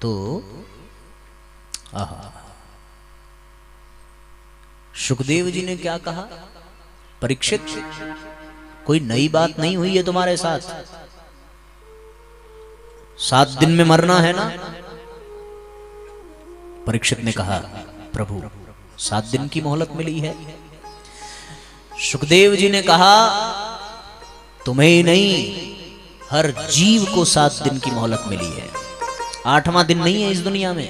तो आहा, सुखदेव जी ने क्या कहा, परीक्षित कोई नई बात नहीं हुई है तुम्हारे साथ, 7 दिन में मरना है ना। परीक्षित ने कहा प्रभु 7 दिन की मोहलत मिली है। सुखदेव जी ने कहा तुम्हें ही नहीं, हर जीव को 7 दिन की मोहलत मिली है। 8वां दिन नहीं है इस दुनिया में।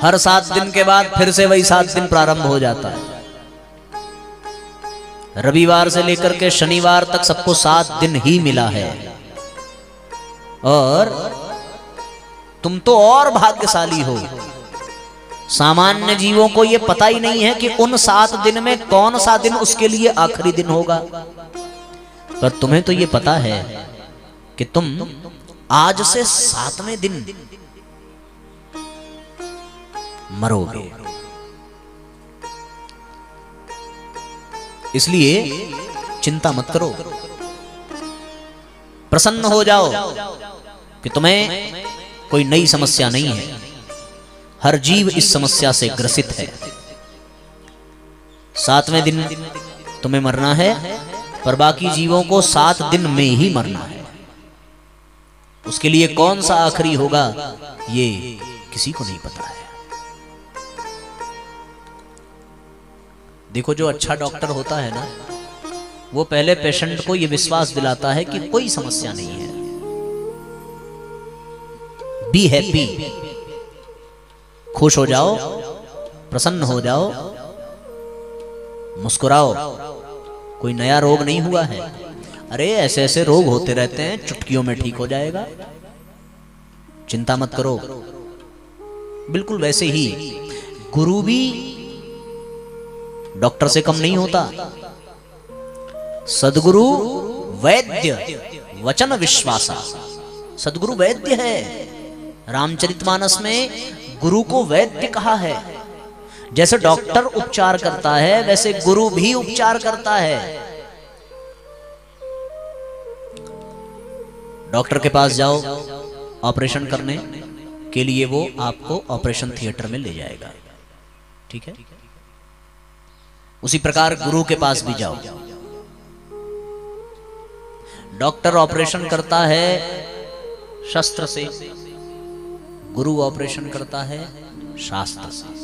हर 7 दिन के बाद फिर से वही 7 दिन प्रारंभ हो जाता है। रविवार से लेकर के शनिवार तक सबको 7 दिन ही मिला है, और तुम तो और भाग्यशाली हो। सामान्य जीवों को यह पता ही नहीं है कि उन 7 दिन में कौन सा दिन उसके लिए आखिरी दिन होगा, पर तुम्हें तो यह पता है कि तुम आज से 7वें दिन मरोगे। इसलिए चिंता मत करो, प्रसन्न हो जाओ कि तुम्हें कोई नई समस्या नहीं है। हर जीव इस समस्या से ग्रसित है। 7वें दिन तुम्हें मरना है, पर बाकी जीवों को 7 दिन में ही मरना है। उसके लिए कौन सा आखिरी होगा ये किसी को नहीं पता है। देखो, जो अच्छा डॉक्टर होता है ना, वो पहले पेशेंट को यह विश्वास दिलाता है कि कोई समस्या नहीं है, बी हैप्पी, खुश हो जाओ, प्रसन्न हो जाओ, मुस्कुराओ, कोई नया रोग नहीं हुआ है। अरे ऐसे ऐसे रोग होते रहते हैं, चुटकियों में ठीक हो जाएगा, चिंता मत करो। बिल्कुल वैसे ही गुरु भी डॉक्टर से कम नहीं होता। सदगुरु वैद्य वचन विश्वासा, सदगुरु वैद्य है। रामचरितमानस में गुरु को वैद्य कहा है। जैसे डॉक्टर उपचार करता है, वैसे गुरु भी उपचार करता है। डॉक्टर के पास जाओ ऑपरेशन करने के लिए, वो आपको ऑपरेशन थिएटर में ले जाएगा, ठीक है। उसी प्रकार गुरु के पास भी जाओ। डॉक्टर ऑपरेशन करता है शस्त्र से, गुरु ऑपरेशन करता है शास्त्र से।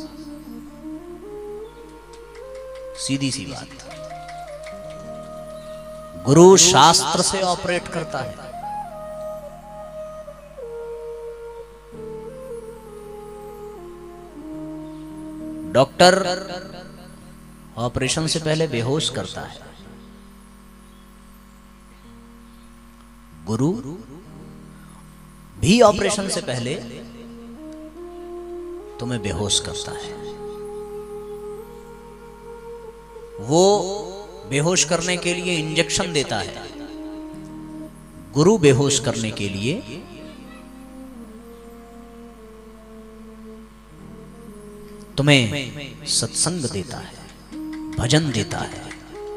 सीधी सी बात, गुरु शास्त्र से ऑपरेट करता है, डॉक्टर ऑपरेशन से पहले बेहोश करता है, गुरु भी ऑपरेशन से पहले तुम्हें बेहोश करता है। वो बेहोश करने के लिए इंजेक्शन देता है, गुरु बेहोश करने के लिए तुम्हें सत्संग देता है, भजन देता है,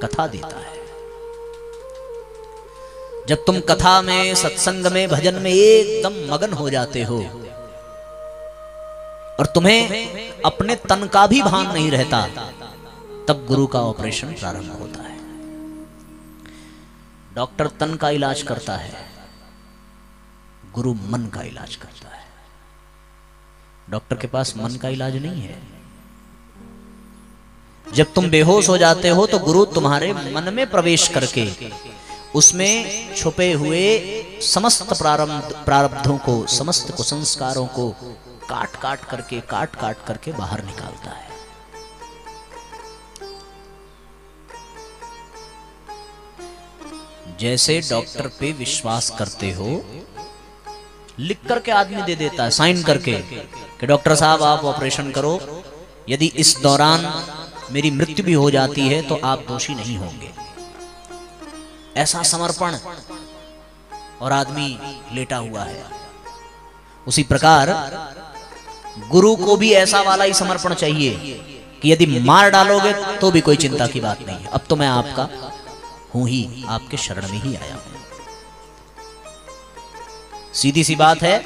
कथा देता है। जब तुम कथा में, सत्संग में, भजन में एकदम मगन हो जाते हो और तुम्हें अपने तन का भी भान नहीं रहता, तब गुरु का ऑपरेशन प्रारंभ होता है। डॉक्टर तन का इलाज करता है, गुरु मन का इलाज करता है। डॉक्टर के पास मन का इलाज नहीं है। जब तुम बेहोश हो जाते हो तो गुरु तुम्हारे मन में प्रवेश करके उसमें छुपे हुए समस्त प्रारब्धों को, समस्त कुसंस्कारों को काट काट करके बाहर निकालता है। जैसे डॉक्टर पे विश्वास करते हो, लिख करके आदमी दे देता है, साइन करके कि डॉक्टर साहब आप ऑपरेशन करो, यदि इस दौरान मेरी मृत्यु भी हो जाती है तो आप दोषी नहीं होंगे। ऐसा समर्पण, और आदमी लेटा हुआ है। उसी प्रकार गुरु को भी ऐसा वाला ही समर्पण चाहिए कि यदि मार डालोगे तो भी कोई चिंता की बात नहीं है, अब तो मैं आपका हूं ही, आपके शरण में ही आया हूं। सीधी सी बात है,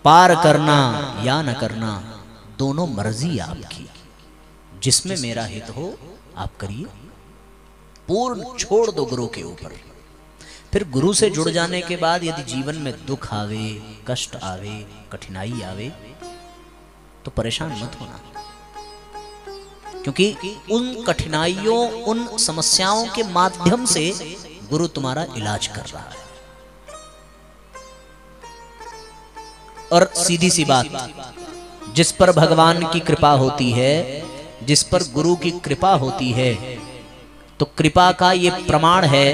पार करना या न करना दोनों मर्जी आपकी, जिसमें मेरा हित हो आप करिए, पूर्ण छोड़ दो गुरु के ऊपर। फिर गुरु से जुड़ जाने के बाद यदि जीवन में दुख आवे, कष्ट आवे, कठिनाई आवे तो परेशान मत होना, क्योंकि उन कठिनाइयों, उन समस्याओं के माध्यम से गुरु तुम्हारा इलाज कर रहा है। और सीधी सी बात, जिस पर भगवान की कृपा होती है, जिस पर गुरु की कृपा होती है, तो कृपा का ये प्रमाण है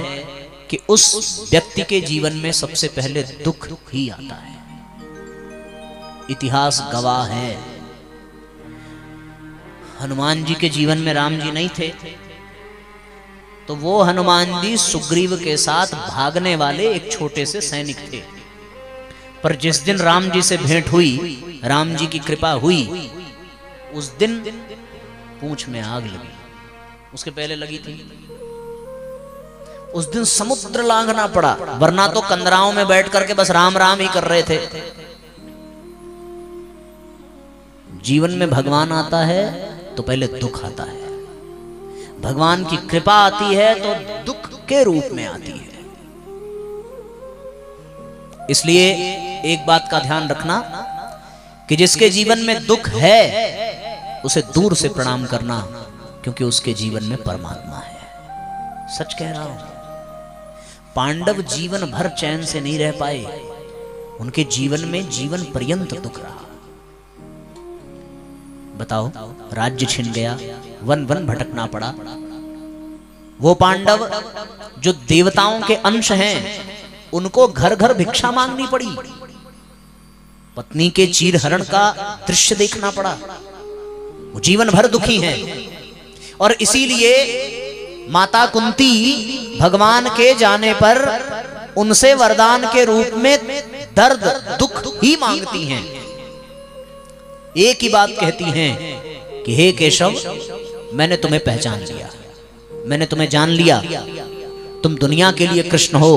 कि उस व्यक्ति के जीवन में सबसे पहले दुख ही आता है। इतिहास गवाह है। हनुमान जी के जीवन में राम जी नहीं थे, तो वो हनुमान जी सुग्रीव के साथ भागने वाले एक छोटे से सैनिक थे। पर जिस दिन राम जी से भेंट हुई, राम जी की कृपा हुई, उस दिन पूंछ में आग लगी। उसके पहले लगी थी। उस दिन समुद्र लांघना पड़ा, वरना तो कंदराओं में बैठ करके बस राम राम ही कर रहे थे। जीवन में भगवान आता है तो पहले दुख आता है, भगवान की कृपा आती है तो दुख के रूप में आती है। इसलिए एक बात का ध्यान रखना कि जिसके जीवन में दुख है उसे दूर से प्रणाम करना, क्योंकि उसके जीवन में परमात्मा है। सच कह रहा हूं। पांडव जीवन भर चैन से नहीं रह पाए, उनके जीवन में जीवन पर्यंत दुख रहा। बताओ, राज्य छिन गया, वन वन भटकना पड़ा। वो पांडव जो देवताओं के अंश हैं, उनको घर घर भिक्षा मांगनी पड़ी, पत्नी के चीरहरण का दृश्य देखना पड़ा। वो जीवन भर दुखी हैं। और इसीलिए माता कुंती भगवान के जाने पर उनसे वरदान के रूप में दर्द, दुख ही मांगती हैं। एक ही बात कहती हैं कि हे केशव, मैंने तुम्हें पहचान लिया, मैंने तुम्हें जान लिया। तुम दुनिया के लिए कृष्ण हो,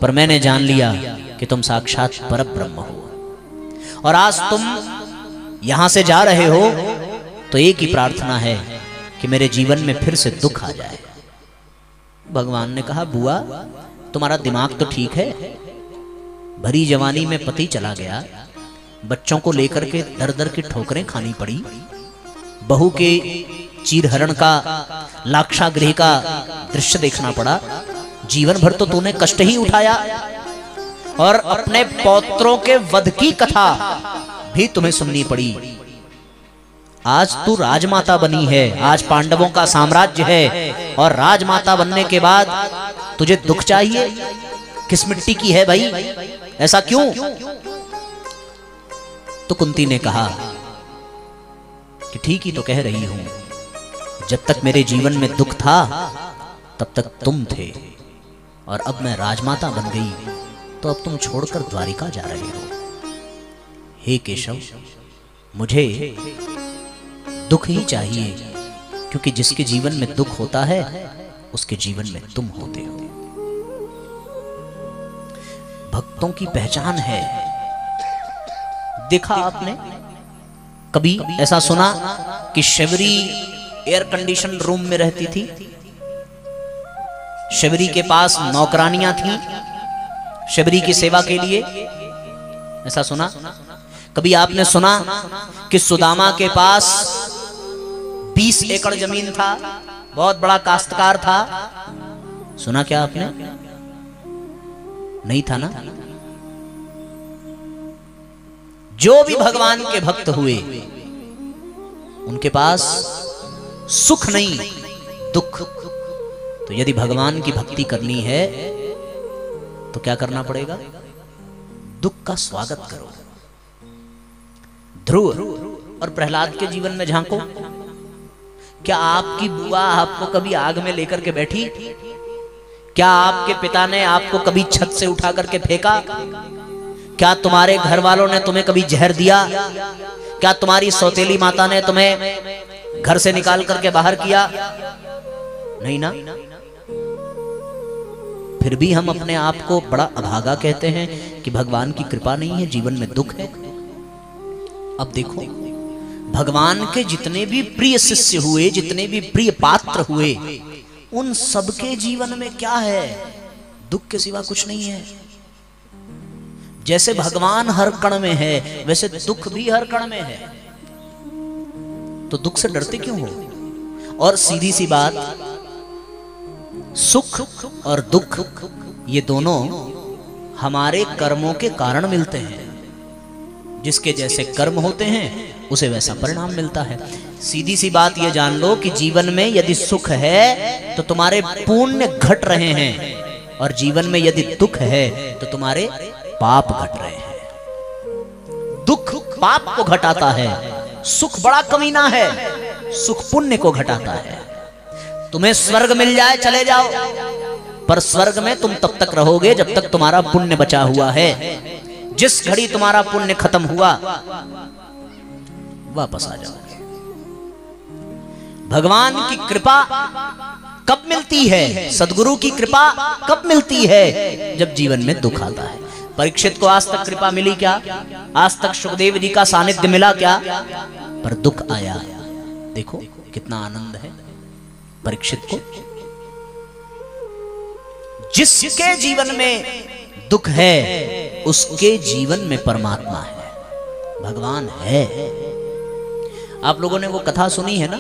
पर मैंने जान लिया कि तुम साक्षात परब्रह्म हो। और आज तुम यहां से जा रहे हो तो एक ही प्रार्थना है कि मेरे जीवन में फिर से दुख आ जाए। भगवान ने कहा, बुआ तुम्हारा दिमाग तो ठीक है, भरी जवानी में पति चला गया, बच्चों को लेकर के दर दर की ठोकरें खानी पड़ी, बहू के चीरहरण का, लाक्षागृह का दृश्य देखना पड़ा, जीवन भर तो तूने कष्ट ही उठाया, और अपने पौत्रों के वध की कथा भी तुम्हें सुननी पड़ी। आज तू राजमाता बनी है, आज पांडवों का साम्राज्य है, और राजमाता बनने के बाद तुझे दुख चाहिए? किस मिट्टी की है भाई, ऐसा क्यों? तो कुंती ने कहा कि ठीक ही तो कह रही हूं, जब तक मेरे जीवन में दुख था तब तक तुम थे, और अब मैं राजमाता बन गई तो अब तुम छोड़कर द्वारिका जा रहे हो। हे केशव, मुझे दुख ही चाहिए, क्योंकि जिसके जीवन में दुख होता है उसके जीवन में तुम होते हो। भक्तों की पहचान है। देखा आपने कभी ऐसा सुना कि शबरी एयर कंडीशन रूम में रहती थी, शबरी के पास नौकरानियां थीं शबरी की सेवा के लिए? ऐसा सुना? कभी आपने सुना कि सुदामा के पास 20 एकड़ जमीन था, बहुत बड़ा काश्तकार था? सुना क्या आपने? नहीं था ना? जो भी भगवान के भक्त हुए उनके पास सुख नहीं, दुख। तो यदि भगवान की भक्ति करनी है तो क्या करना पड़ेगा? दुख का स्वागत करो। ध्रुव और प्रहलाद के जीवन में झांको। क्या आपकी बुआ आपको कभी आग में लेकर के बैठी? क्या आपके पिता ने आपको कभी छत से उठा करके फेंका? क्या तुम्हारे घर वालों ने तुम्हें कभी जहर दिया? क्या तुम्हारी सौतेली माता ने तुम्हें घर से निकाल करके बाहर किया? नहीं ना? फिर भी हम अपने आप को बड़ा अभागा कहते हैं कि भगवान की कृपा नहीं है, जीवन में दुख है। अब देखो, भगवान के जितने भी प्रिय शिष्य हुए, जितने भी प्रिय पात्र हुए, उन सबके जीवन में क्या है? दुख के सिवा कुछ नहीं है। जैसे भगवान हर कण में है, वैसे दुख भी हर कण में है। तो दुख से डरते क्यों हो? और सीधी सी बात, सुख और दुख ये दोनों हमारे कर्मों के कारण मिलते हैं। जिसके जैसे कर्म होते हैं उसे वैसा परिणाम मिलता है। सीधी सी बात ये जान लो कि जीवन में यदि सुख है तो तुम्हारे पुण्य घट रहे हैं, और जीवन में यदि दुख है तो तुम्हारे पाप घट रहे हैं। दुख पाप को घटाता है, सुख बड़ा कमीना है, सुख पुण्य को घटाता है। तुम्हें स्वर्ग मिल जाए चले जाओ, पर स्वर्ग में तुम तब तक रहोगे जब तक तुम्हारा पुण्य बचा हुआ है। जिस घड़ी तुम्हारा पुण्य खत्म हुआ, वापस आ जाओगे। भगवान की कृपा कब मिलती है? सदगुरु की कृपा कब मिलती है? जब जीवन में दुख आता है। परीक्षित को आज तक कृपा मिली क्या? आज तक सुखदेव जी का सानिध्य मिला क्या? पर दुख आया। देखो कितना आनंद है परीक्षित को। जिसके जीवन में दुख है उसके जीवन में परमात्मा है, भगवान है। आप लोगों ने वो कथा सुनी है ना,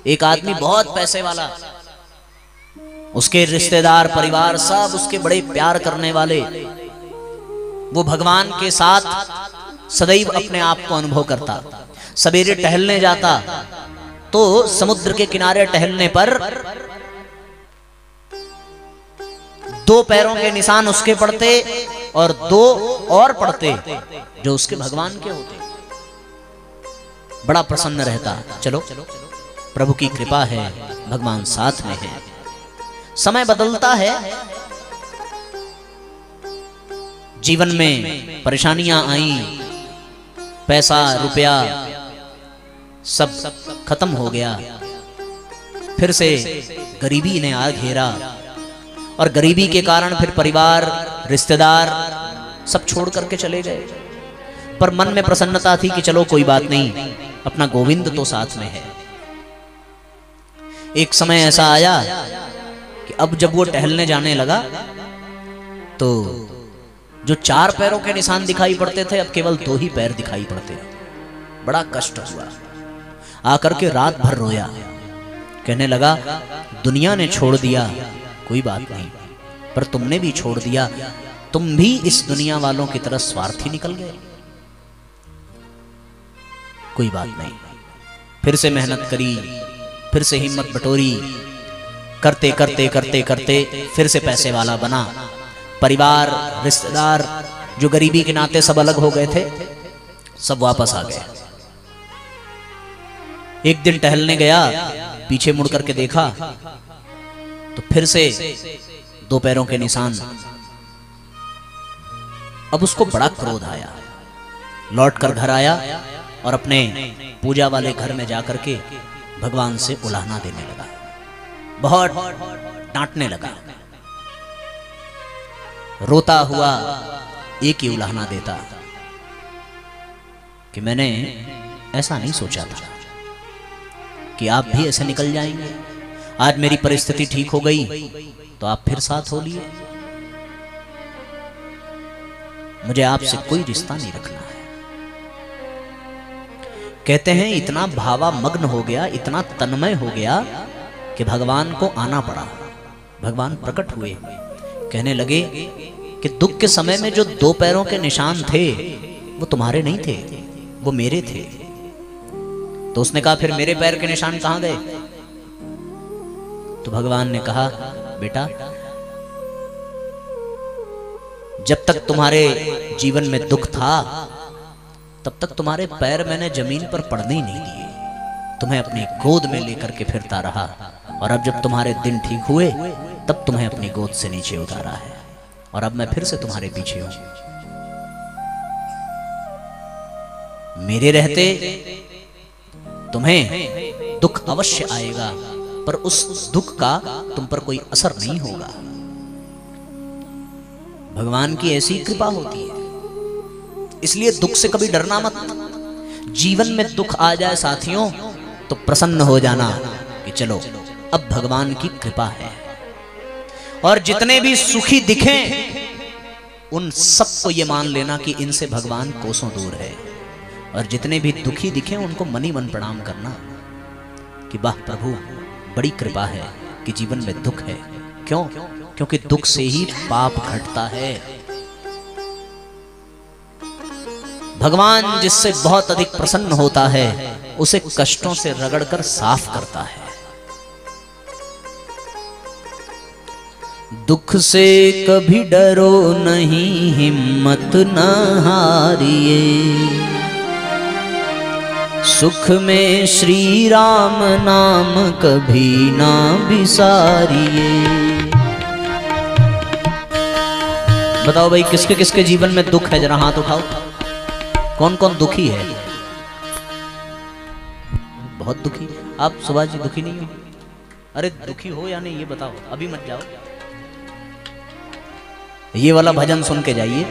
एक आदमी बहुत पैसे वाला, उसके रिश्तेदार परिवार सब उसके बड़े प्यार करने वाले, वो भगवान के साथ सदैव अपने आप को अनुभव करता। सवेरे टहलने जाता तो समुद्र के किनारे टहलने पर 2 पैरों के निशान उसके पड़ते और 2 और पड़ते जो उसके भगवान के होते। बड़ा प्रसन्न रहता। चलो प्रभु की कृपा है, भगवान साथ में है। समय बदलता है, जीवन में परेशानियां आई, पैसा रुपया सब खत्म हो गया, फिर से गरीबी ने आ घेरा, और गरीबी के कारण फिर परिवार रिश्तेदार सब छोड़ करके चले गए। पर मन में प्रसन्नता थी कि चलो कोई बात नहीं, अपना गोविंद तो साथ में है। एक समय ऐसा आया कि अब जब वो टहलने जाने लगा तो जो 4 पैरों के निशान दिखाई पड़ते थे अब केवल 2 ही पैर दिखाई पड़ते। बड़ा कष्ट हुआ, आकर के रात भर रोया, कहने लगा दुनिया ने छोड़ दिया कोई बात नहीं, पर तुमने भी छोड़ दिया, तुम भी इस दुनिया वालों की तरह स्वार्थी निकल गए। कोई बात नहीं, फिर से मेहनत करी, फिर से हिम्मत बटोरी, करते करते करते करते फिर से पैसे वाला बना। परिवार रिश्तेदार जो गरीबी के नाते सब अलग हो गए थे, सब वापस आ गए। एक दिन टहलने गया, पीछे मुड़ करके देखा तो फिर से 2 पैरों के निशान। अब उसको बड़ा क्रोध आया, लौटकर घर आया और अपने पूजा वाले घर में जाकर के भगवान से उलाहना देने लगा, बहुत डांटने लगा। रोता हुआ एक ही उलाहना देता कि मैंने ऐसा नहीं सोचा था कि आप भी ऐसे निकल जाएंगे। आज मेरी परिस्थिति ठीक हो गई तो आप फिर साथ हो लिए। मुझे आपसे कोई रिश्ता नहीं रखना है। कहते हैं इतना भावामग्न हो गया, इतना तन्मय हो गया कि भगवान को आना पड़ा। भगवान प्रकट हुए, कहने लगे कि दुख के समय में जो 2 पैरों के निशान थे वो तुम्हारे नहीं थे, वो मेरे थे। तो उसने कहा फिर मेरे पैर के निशान कहां गए? तो भगवान ने कहा बेटा, जब तक तुम्हारे जीवन में दुख था तब तक तुम्हारे पैर मैंने जमीन पर पड़ने ही नहीं दिए, तुम्हें अपनी गोद में लेकर के फिरता रहा, और अब जब तुम्हारे दिन ठीक हुए तब तुम्हें अपनी गोद से नीचे उतारा है, और अब मैं फिर से तुम्हारे पीछे हूं। मेरे रहते तुम्हें दुख अवश्य आएगा, पर उस दुख का तुम पर कोई असर नहीं होगा। भगवान की ऐसी कृपा होती है, इसलिए दुख से कभी डरना मत। जीवन में दुख आ जाए साथियों तो प्रसन्न हो जाना कि चलो अब भगवान की कृपा है। और जितने भी सुखी दिखें उन सबको ये मान लेना कि इनसे भगवान कोसों दूर है। और जितने भी दुखी दिखें उनको मनी मन प्रणाम करना कि वाह प्रभु बड़ी कृपा है कि जीवन में दुख है। क्यों? क्योंकि दुख से ही पाप घटता है। भगवान जिससे बहुत अधिक प्रसन्न होता है उसे कष्टों से रगड़कर साफ करता है। दुख से कभी डरो नहीं, हिम्मत न हारिए, सुख में श्री राम नाम कभी ना बिसारिए। बताओ भाई किसके किसके जीवन में दुख है, जरा हाथ उठाओ। कौन कौन दुखी है? बहुत दुखी। आप सुभाष जी दुखी नहीं हो? अरे दुखी हो या नहीं ये बताओ, अभी मत जाओ। ये वाला भजन सुन के जाइए।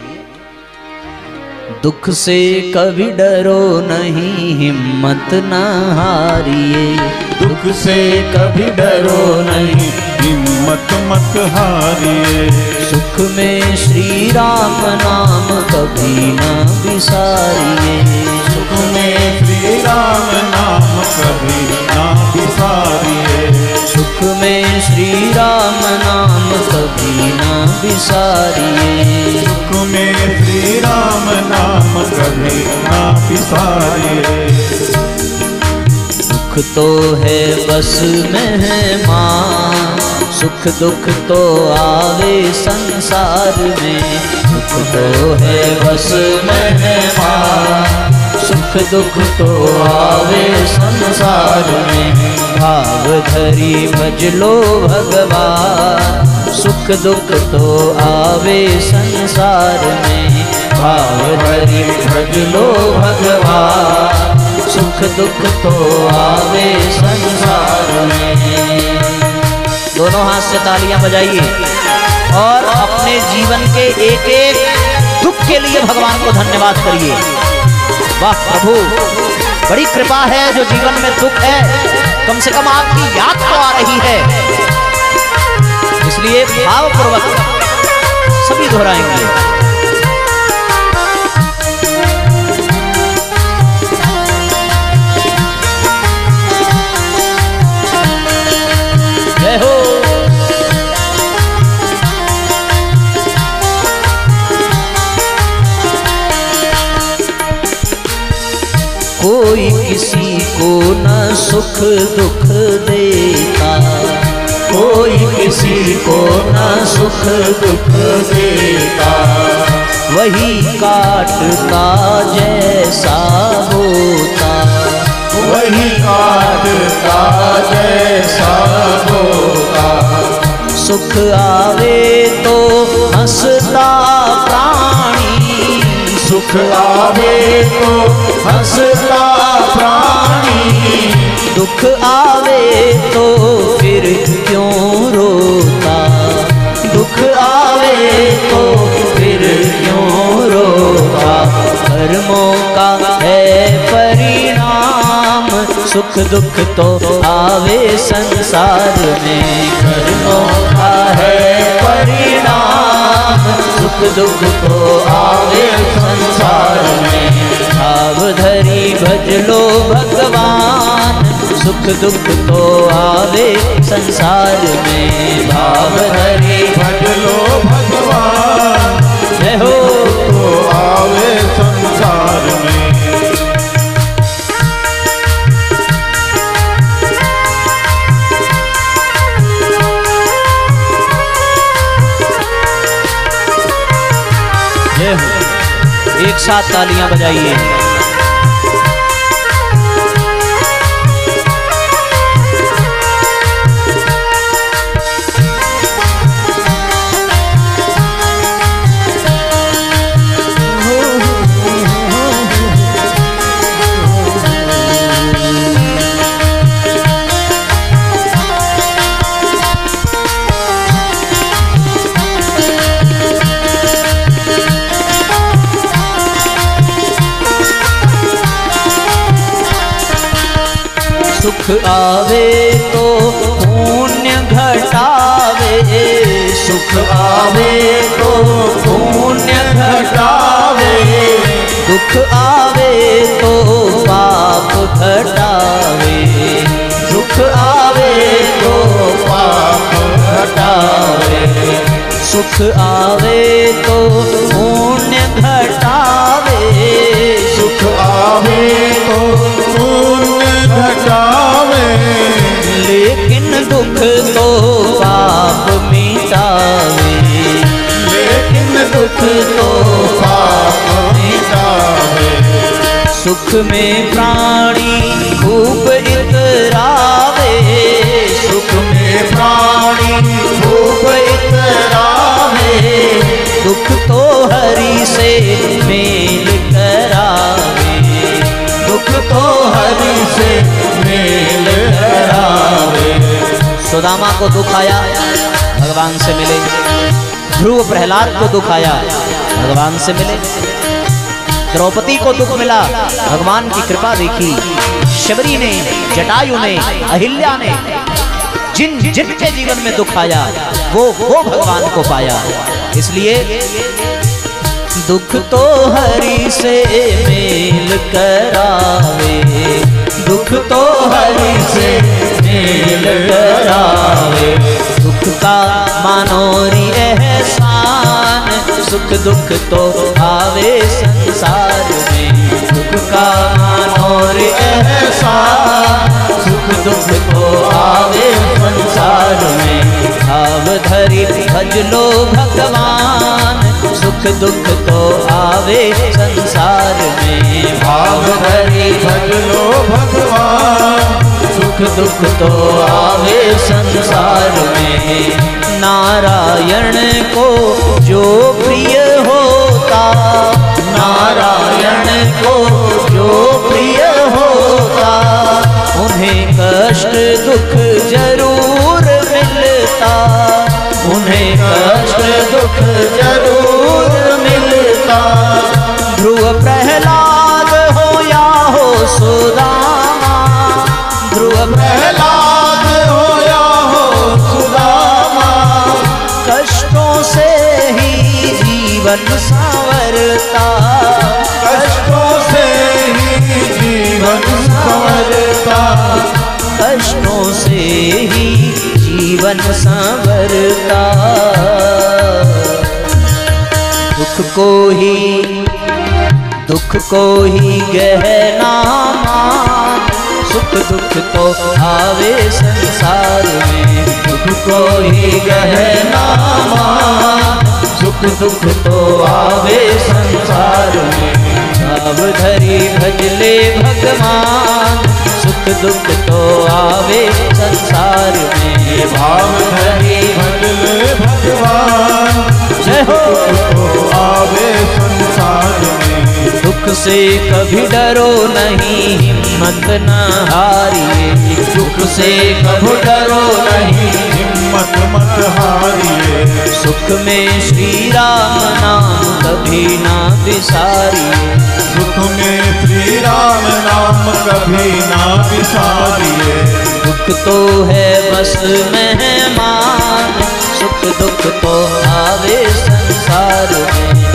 दुख से कभी डरो नहीं, हिम्मत न हारिए, दुख से कभी डरो नहीं, हिम्मत मत हारिए, सुख में श्री राम नाम कभी न बिसारिए, सुख में श्री राम नाम कभी ना बिसारिए, सुख में श्री राम नाम कभी न बिसारिए, सुख में श्री राम नाम कभी ना बिसारिए। दुख तो है बस मेहमान, सुख दुख तो आवे संसार में, दुख तो है बस मेहमान, सुख दुख तो आवे संसार में, भाव धरी भज लो भगवान, सुख दुख तो आवे संसार में, भाव धरी भज लो भगवान, सुख दुख तो आवे संसार में। दोनों हाथ से तालियां बजाइए और अपने जीवन के एक एक दुख के लिए भगवान को धन्यवाद करिए। वाह प्रभु बड़ी कृपा है, जो जीवन में दुख है कम से कम आपकी याद तो आ रही है, इसलिए भावपूर्वक सभी दोहराएंगे। जय हो। कोई किसी को न सुख दुख देता, कोई किसी को न सुख दुख देता, वही काटता जैसा होता, वही काटता जैसा होता, सुख आवे तो हंसता प्राणी, सुख आवे तो हंसता प्राणी, दुख आवे तो फिर क्यों रोता, दुख आवे तो फिर क्यों रोता, कर्मों का है परिणाम, सुख दुख तो आवे संसार में, कर्मों का है परिणाम, सुख दुख तो आवे संसार में, भाव धरी भज लो भगवान, सुख दुख तो आवे संसार में, भाव धरी भज लो भगवान, जय हो। तो आवे संसार में। जय हो। एक साथ तालियां बजाइए। सुख आवे तो पुण्य घटावे, सुख आवे तो पुण्य घटावे, दुख आवे तो पाप घटावे, दुख आवे तो पाप घटावे, सुख आवे तो पुण्य घटावे, सुख आवे तो पुण्य घटावे, लेकिन दुख तो पाप मिटावे, लेकिन दुख तो पाप मिटावे, सुख में प्राणी खूब इतरावे, सुख में प्राणी खूब इतरावे, दुख तो हरि से मेल करावे, दुख तो हरि से मेल करावे। सुदामा को दुख आया, भगवान से मिले। ध्रुव प्रहलाद को दुख आया, भगवान से मिले। द्रौपदी को दुख मिला, भगवान की कृपा देखी। शबरी ने, जटायु ने, अहिल्या ने, जिन जिनके जीवन में दुख आया वो भगवान को पाया। इसलिए दुख तो हरि से मेल करावे, दुख तो हरि से मेल करावे, दुख का मानो री एहसान, सुख दुख तो आवे संसार में, दुख का मानो री एहसान, सुख दुख तो आवे संसार में। भाव धरि भज लो भगवान, सुख दुख तो आवे संसार में, भाव धरि भज लो भगवान, सुख दुख तो आवे संसार में। नारायण को जो प्रिय होता, नारायण को जो प्रिय होता, उन्हें कष्ट दुख जरूर मिलता, उन्हें कष्ट दुख जरूर मिलता। ध्रुव प्रहलाद हो या हो सुदामा, ध्रुव प्रहलाद हो या हो सुदामा, कष्टों से ही जीवन संवरता, कष्टों से ही जीवन संवरता, कष्टों से ही जीवन संवरता। दुख को ही गहना मान, सुख दुख तो आवे संसार में, दुख को ही गहना मान, सुख दुख तो आवे संसार में। भाव धरि भज ले भगवान, सुख दुख तो आवे संसार में, भाव धरि भज ले भगवान, जय हो तो आवे संसार में। दुख से कभी डरो नहीं, हिम्मत न हारिए, दुख से कभी डरो नहीं, हिम्मत मत हारिए। सुख में श्री राम नाम कभी ना बिसारिए, सुख में श्री राम नाम कभी ना बिसारिए। दुख तो है बस मेहमान, सुख दुख तो आवे संसार में,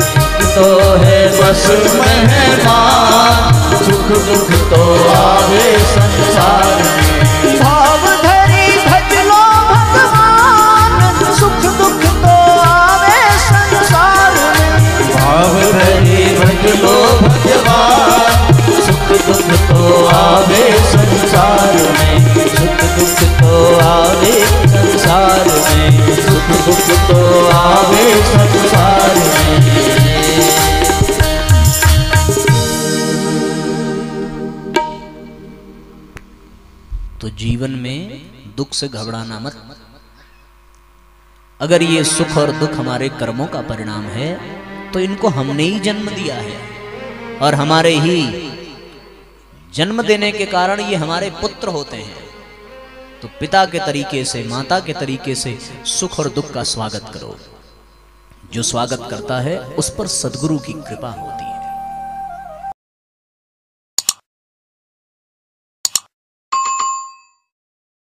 तो है बस मेहमान, सुख दुख तो आवे संसार में। भाव धरि भज लो भगवान, सुख दुख तो आवे संसार में, भाव धरि भज लो भगवान, सुख दुख तो आवे संसार में, सुख दुख तो आवे संसार में, सुख दुख तो आवे संसार में। तो जीवन में दुख से घबराना मत। अगर ये सुख और दुख हमारे कर्मों का परिणाम है तो इनको हमने ही जन्म दिया है, और हमारे ही जन्म देने के कारण ये हमारे पुत्र होते हैं। तो पिता के तरीके से, माता के तरीके से सुख और दुख का स्वागत करो। जो स्वागत करता है उस पर सद्गुरु की कृपा होती है।